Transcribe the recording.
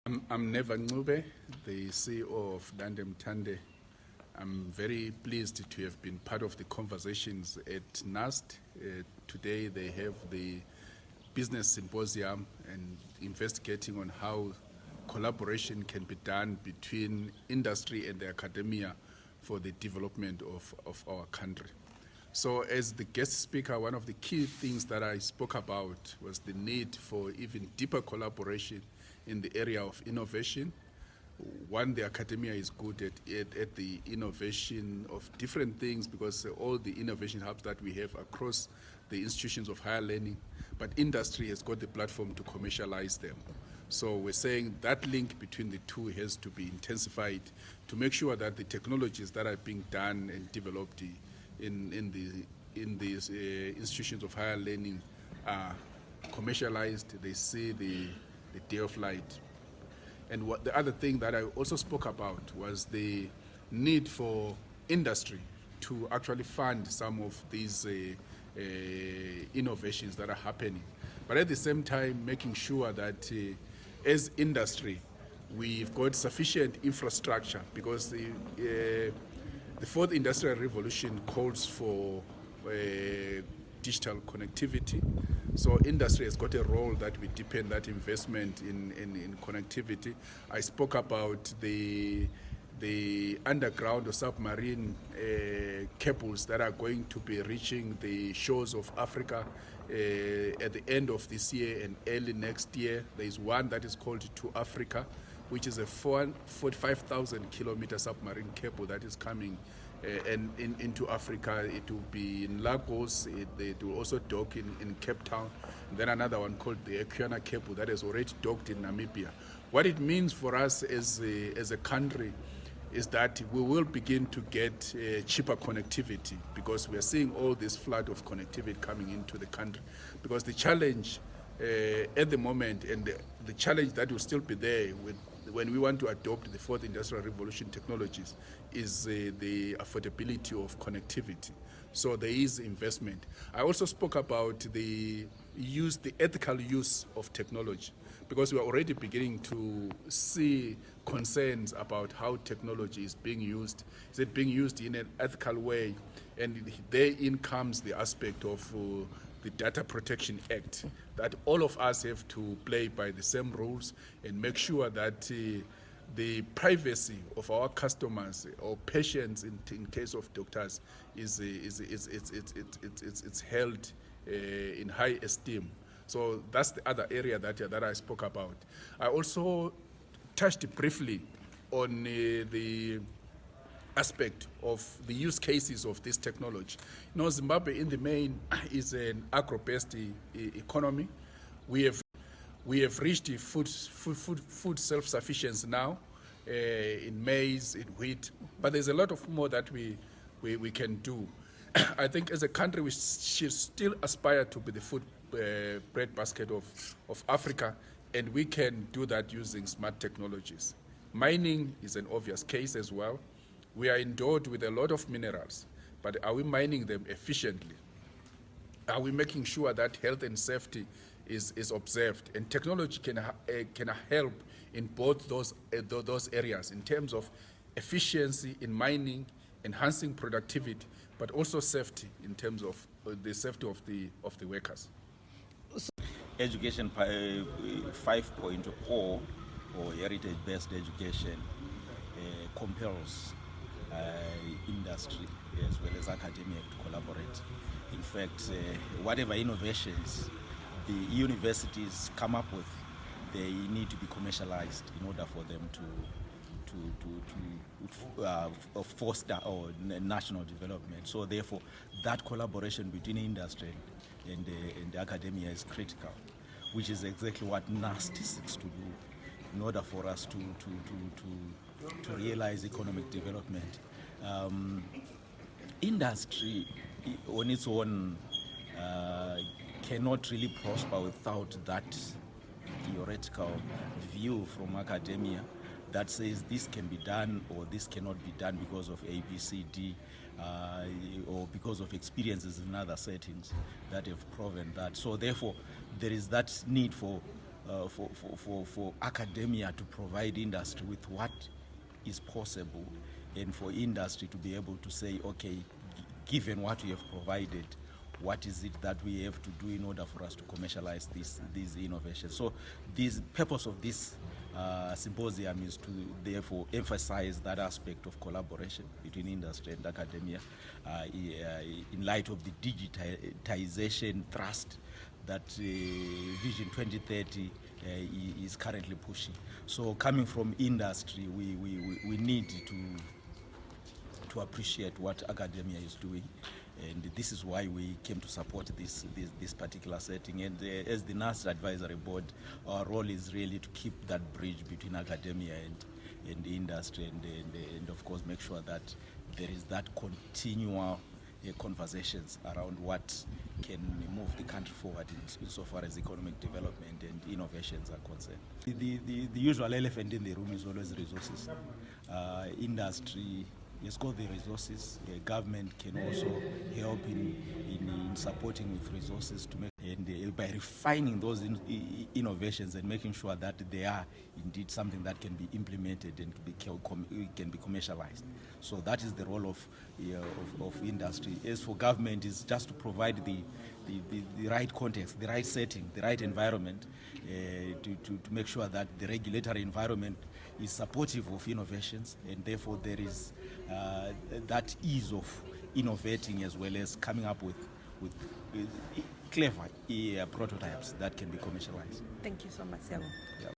I'm Neva Ncube, the CEO of Dandem Tande. I'm very pleased to have been part of the conversations at NAST. Today they have the business symposium and investigating on how collaboration can be done between industry and the academia for the development of our country. So as the guest speaker, one of the key things that I spoke about was the need for even deeper collaboration in the area of innovation. One, the academia is good at the innovation of different things because all the innovation hubs that we have across the institutions of higher learning, but industry has got the platform to commercialize them. So we're saying that link between the two has to be intensified to make sure that the technologies that are being done and developed in these institutions of higher learning are commercialized, they see the day of light. And the other thing that I also spoke about was the need for industry to actually fund some of these innovations that are happening. But at the same time, making sure that as industry, we've got sufficient infrastructure because the fourth industrial revolution calls for digital connectivity. So industry has got a role that we deepen that investment in connectivity. I spoke about the underground or submarine cables that are going to be reaching the shores of Africa at the end of this year and early next year. There is one that is called To Africa, which is a 45,000 kilometer submarine cable that is coming into Africa. It will be in Lagos. It will also dock in Cape Town. And then another one called the Equiana cable that has already docked in Namibia. What it means for us as a country is that we will begin to get cheaper connectivity because we are seeing all this flood of connectivity coming into the country. Because the challenge at the moment, and the challenge that will still be there when we want to adopt the fourth industrial revolution technologies, is the affordability of connectivity. So there is investment. I also spoke about the ethical use of technology, because we are already beginning to see concerns about how technology is being used. Is it being used in an ethical way? And therein comes the aspect of the Data Protection Act, that all of us have to play by the same rules and make sure that the privacy of our customers or patients, in case of doctors, is held in high esteem. So that's the other area that I spoke about. I also touched briefly on the aspect of the use cases of this technology. You know, Zimbabwe in the main is an agro-based economy. We have reached food self-sufficiency now in maize, in wheat, but there's a lot of more that we can do. I think as a country we should still aspire to be the food breadbasket of Africa, and we can do that using smart technologies. Mining is an obvious case as well. We are endowed with a lot of minerals, but are we mining them efficiently? Are we making sure that health and safety is observed? And technology can help in both those areas in terms of efficiency in mining, enhancing productivity, but also safety in terms of the safety of the workers. Education 5.0 or heritage-based education compels industry as well as academia to collaborate. In fact, whatever innovations the universities come up with, they need to be commercialized in order for them to foster or national development. So therefore, that collaboration between industry and the academia is critical, which is exactly what NAST seeks to do in order for us to realize economic development. Industry on its own cannot really prosper without that theoretical view from academia that says this can be done or this cannot be done because of A, B, C, D, or because of experiences in other settings that have proven that. So therefore, there is that need for for academia to provide industry with what is possible, and for industry to be able to say, okay, given what we have provided, what is it that we have to do in order for us to commercialize these innovations. So the purpose of this symposium is to therefore emphasize that aspect of collaboration between industry and academia in light of the digitization thrust that Vision 2030 is currently pushing. So coming from industry, we need to appreciate what academia is doing, and this is why we came to support this particular setting. And as the NAS Advisory Board, our role is really to keep that bridge between academia and the industry, and of course make sure that there is that continual conversations around what can move the country forward insofar as economic development and innovations are concerned. The usual elephant in the room is always resources. Industry has got the resources. Government can also help in supporting with resources to make, and by refining those innovations and making sure that they are indeed something that can be implemented and can be commercialized. So that is the role of industry. As for government, is just to provide the right context, the right setting, the right environment to make sure that the regulatory environment is supportive of innovations, and therefore there is that ease of innovating as well as coming up with clever prototypes that can be commercialized. Thank you so much, Sebo. Yeah.